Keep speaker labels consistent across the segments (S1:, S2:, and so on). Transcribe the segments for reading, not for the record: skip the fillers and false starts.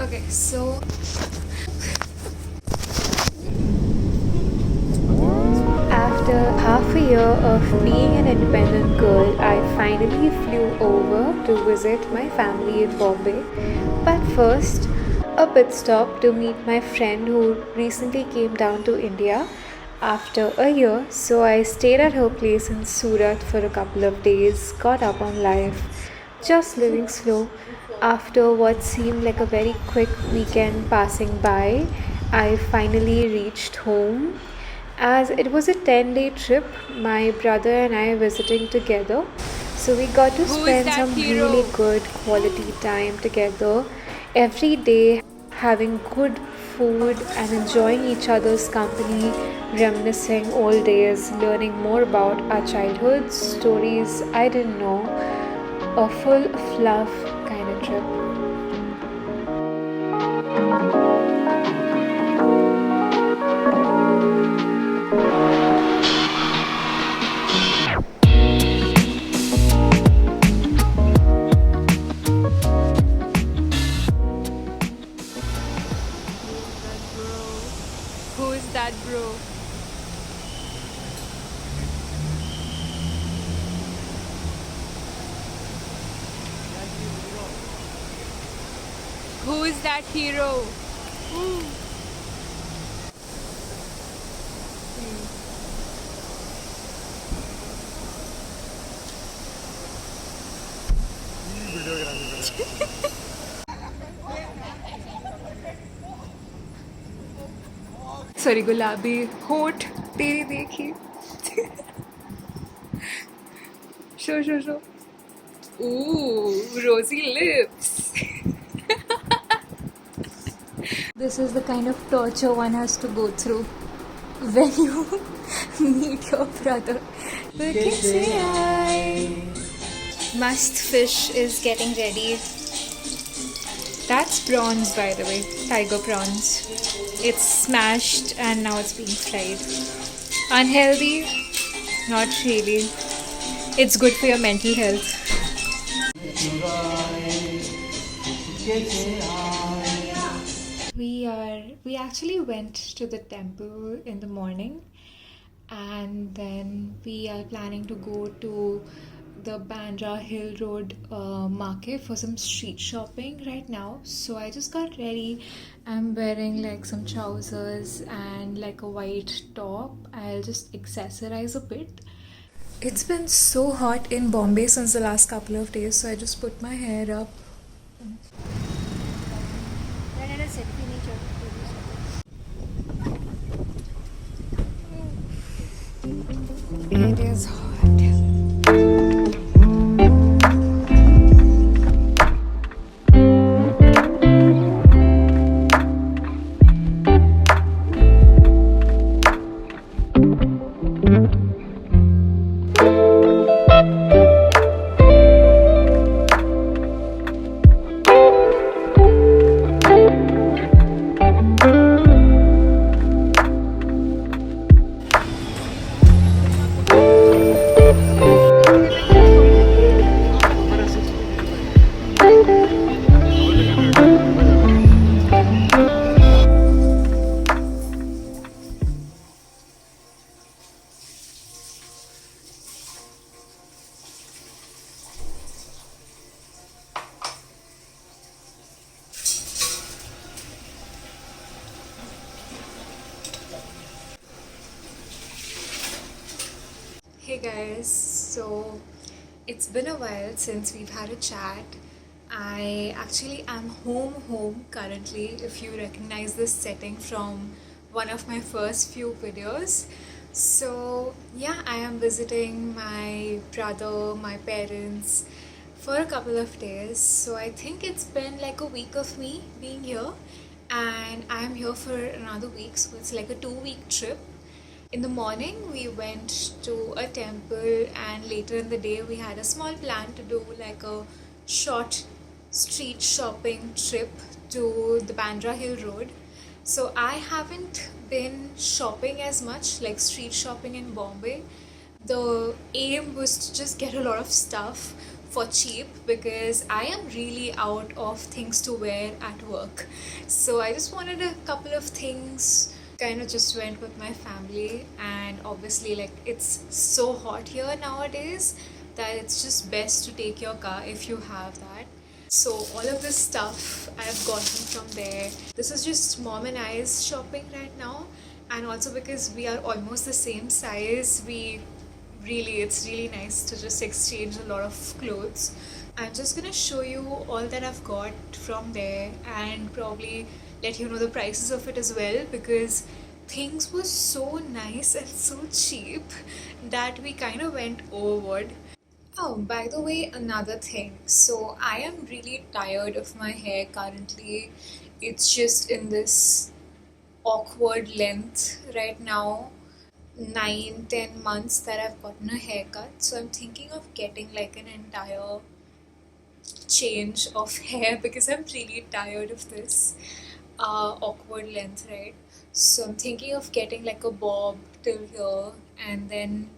S1: Okay, so after half a year of being an independent girl, I finally flew over to visit my family in Bombay. But first, a pit stop to meet my friend who recently came down to India after a year. So I stayed at her place in Surat for a couple of days, got up on life, just living slow. After what seemed like a very quick weekend passing by, I finally reached home as it was a 10-day trip, my brother and I visiting together. So we got to
S2: Who is
S1: spend
S2: that
S1: some really
S2: hero?
S1: good quality time together every day, having good food and enjoying each other's company, reminiscing old days, learning more about our childhood, stories I didn't know. A full fluff kind of trip.
S2: Who is that bro? Who is that hero?
S1: Sorry गुलाबी होठ तेरी देखी show ooh rosy lips. This is the kind of torture one has to go through when you meet your brother. Must fish is getting ready. That's prawns, by the way, tiger prawns. It's smashed and now it's being fried. Unhealthy? Not really. It's good for your mental health. We actually went to the temple in the morning, and then we are planning to go to the Bandra Hill Road market for some street shopping right now. So I just got ready. I'm wearing like some trousers and like a white top. I'll just accessorize a bit. It's been so hot in Bombay since the last couple of days, so I just put my hair up. It is hot. Hey guys, so it's been a while since we've had a chat. I actually am home currently, if you recognize this setting from one of my first few videos. So yeah, I am visiting my brother, my parents for a couple of days. So I think it's been like a week of me being here, and I'm here for another week, so it's like a 2-week trip. In the morning, we went to a temple, and later in the day, we had a small plan to do like a short street shopping trip to the Bandra Hill Road. So, I haven't been shopping as much, like street shopping in Bombay. The aim was to just get a lot of stuff for cheap because I am really out of things to wear at work. So I just wanted a couple of things. Kind of just went with my family, and obviously, like, it's so hot here nowadays that it's just best to take your car if you have that. So all of this stuff I've gotten from there. This is just mom and I's shopping right now, and also because we are almost the same size, it's really nice to just exchange a lot of clothes. I'm just gonna show you all that I've got from there and probably let you know the prices of it as well, because things were so nice and so cheap that we kind of went overboard. Oh, by the way, another thing. So, I am really tired of my hair currently. It's just in this awkward length right now. 9-10 months that I've gotten a haircut. So, I'm thinking of getting like an entire change of hair because I'm really tired of this awkward length, right? So, I'm thinking of getting like a bob till here, and then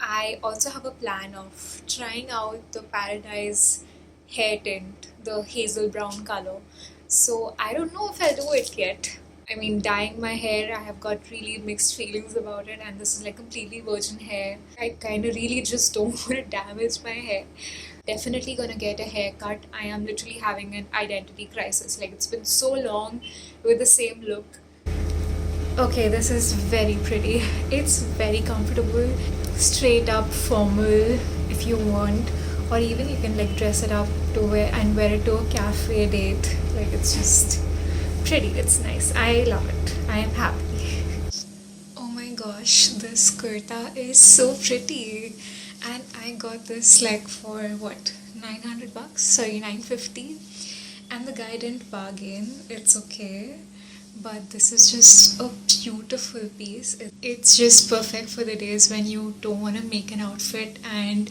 S1: I also have a plan of trying out the Paradise hair tint, the hazel brown color. So I don't know if I'll do it yet. I mean, dyeing my hair, I have got really mixed feelings about it, and this is like completely virgin hair. I kind of really just don't want to damage my hair. Definitely gonna get a haircut. I am literally having an identity crisis. Like, it's been so long with the same look. Okay, this is very pretty. It's very comfortable, straight up formal if you want, or even you can like dress it up to wear it to a cafe date. Like, it's just pretty. It's nice. I love it. I am happy. Oh my gosh, this kurta is so pretty, and I got this like for what, 900 bucks? Sorry, 950. And the guy didn't bargain. It's okay. But this is just a beautiful piece. It's just perfect for the days when you don't want to make an outfit and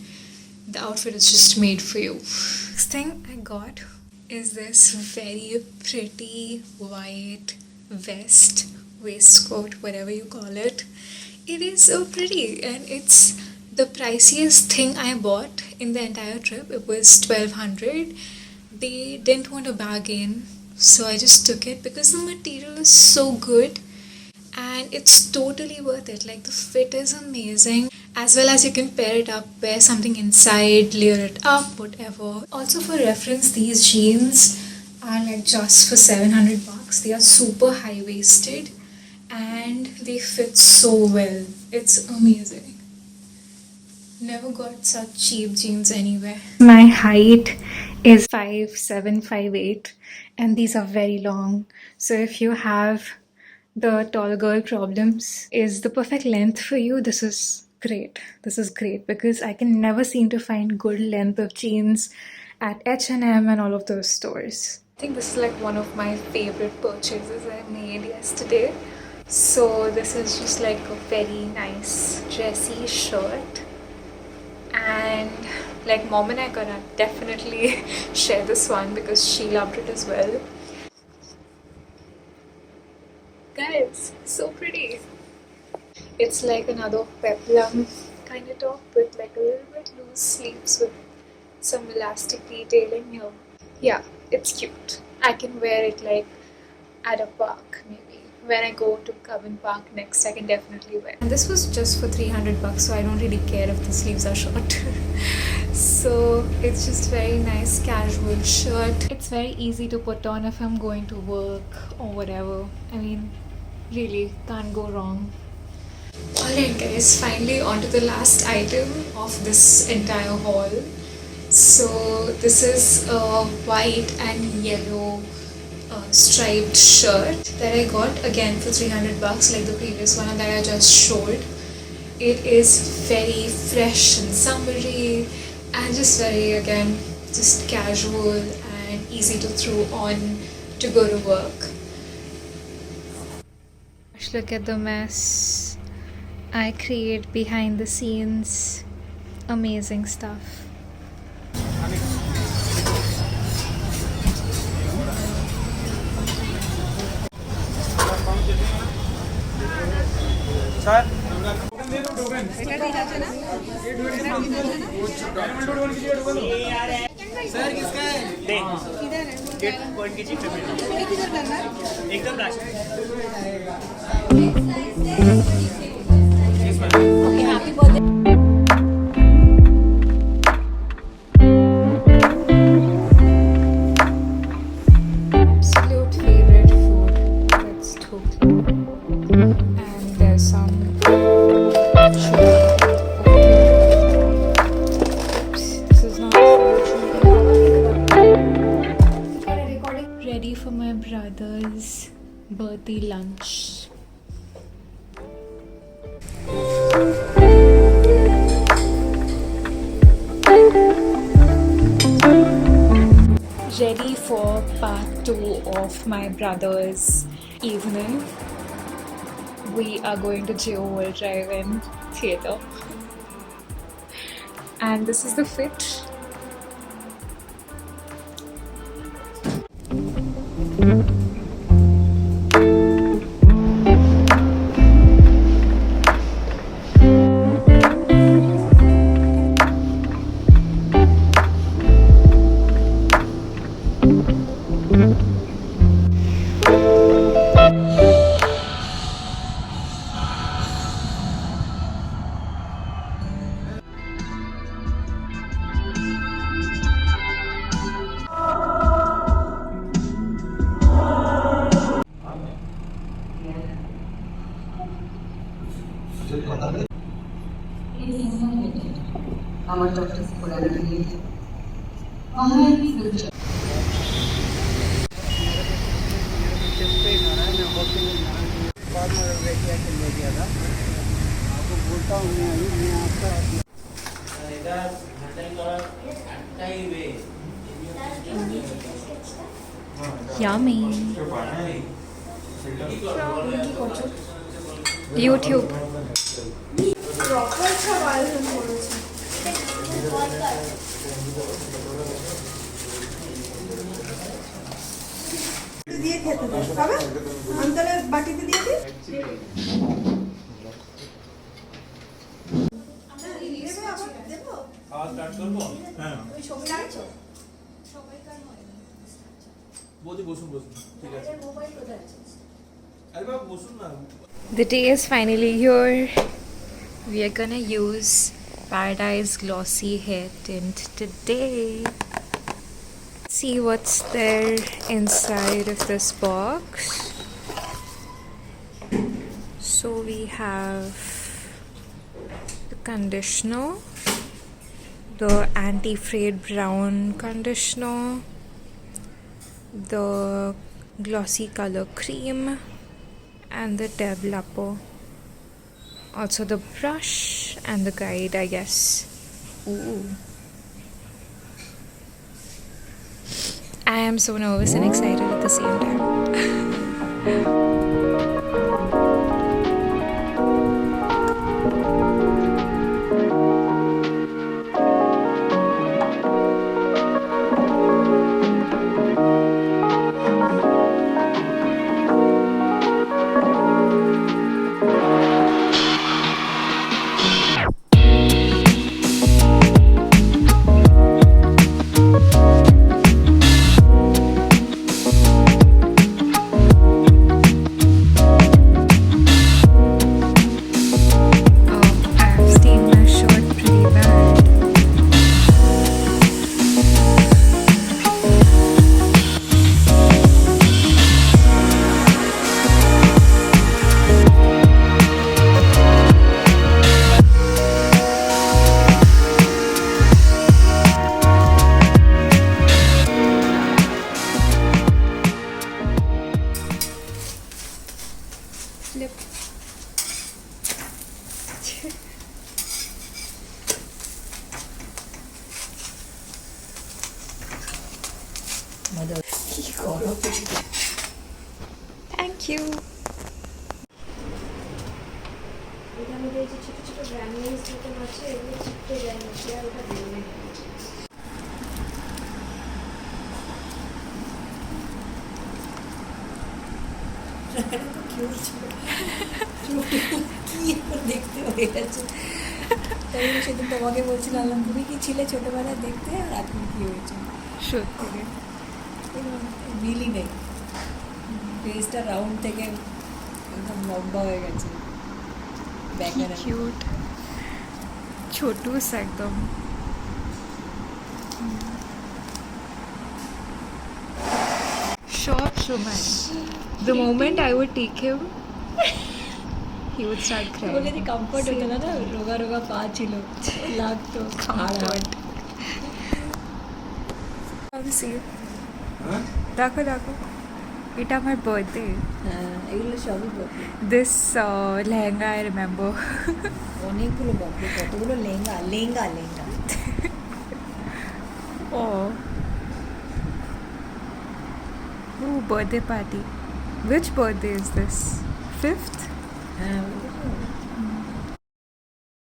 S1: the outfit is just made for you. Next thing I got is this very pretty white vest, waistcoat, whatever you call it. It is so pretty, and it's the priciest thing I bought in the entire trip. It was 1200. They didn't want to bargain, so I just took it because the material is so good and it's totally worth it. Like, the fit is amazing, as well as you can pair it up, wear something inside, layer it up, whatever. Also, for reference, these jeans are like just for 700 bucks. They are super high waisted and they fit so well. It's amazing. Never got such cheap jeans anywhere. My height is 5'7", 5'8", and these are very long. So if you have the tall girl problems, is the perfect length for you. This is great. This is great because I can never seem to find good length of jeans at H&M and all of those stores. I think this is like one of my favorite purchases I made yesterday. So this is just like a very nice dressy shirt. And like, mom and I gonna definitely share this one because she loved it as well. Guys, so pretty. It's like another peplum kind of top with like a little bit loose sleeves with some elastic detailing here. Yeah, it's cute. I can wear it like at a park maybe. When I go to Coven Park next, I can definitely wear. And this was just for 300 bucks, so I don't really care if the sleeves are short. So it's just very nice casual shirt. It's very easy to put on if I'm going to work or whatever. I mean, really can't go wrong. Alright guys, finally on to the last item of this entire haul. So this is a white and yellow striped shirt that I got again for 300 bucks, like the previous one that I just showed. It is very fresh and summery and just very, again, just casual and easy to throw on to go to work. Look at the mess I create behind the scenes. Amazing stuff.
S3: Sir किसका है? One के जी एकदम last
S1: Absolute favorite food. It's dhokla. And there's some sugar. Oops, this is not ready for my brother's birthday lunch. Ready for part 2 of my brother's evening. We are going to Jio World Drive-In Theatre. And this is the fit.
S4: আমার doctor খোলা দিয়ে वहाँ future
S3: बाद में किया था आपको बोलता हूँ मैं आपका
S1: Yummy. YouTube.
S5: দিয়ে খেতে দাও খাবে আমি তাহলে বাটিতে দিয়ে দিই
S1: The day is finally here. We are gonna use Paradise Glossy Hair Tint today. See what's there inside of this box. So we have the conditioner, the anti-fade brown conditioner, the glossy color cream, and the developer. Also the brush and the guide, I guess. Ooh. I am so nervous and excited at the same time. Flip. Thank you.
S6: এটার মধ্যে যে ছোট ছোট Granules মতন আছে এগুলো চিপকে যায় না আর ওটা বেরোয়
S5: কি দেখতে হয়ে গেছে
S7: তাই জন্য সেদিন তোমাকে বলছিলাম তুমি কি ছিলে ছোটোবেলায় দেখতে আর এখন কী হয়েছে
S1: সত্যি
S7: কোনো মিলই নেই ফেসটা রাউন্ড থেকে একদম লম্বা হয়ে গেছে ব্যাকের
S1: কিউট ছোটুস একদম সব সময় the moment I would take him he would start crying
S7: তোমাকে যে কমফর্ট হতো না না রোগা রোগা পা ছিল লাগতো
S1: Comfort. আমি see দেখো দেখো এটা আমার বার্থডে
S7: হ্যাঁ এগুলো সবই বদলে
S1: দিস লেহেঙ্গা আই রিমেম্বার
S7: অনেকগুলো বদলে কতগুলো lehenga lehenga lehenga
S1: Oh. Ooh, birthday party. Which birthday is this? 5th?
S7: হ্যাঁ ওগুলো তো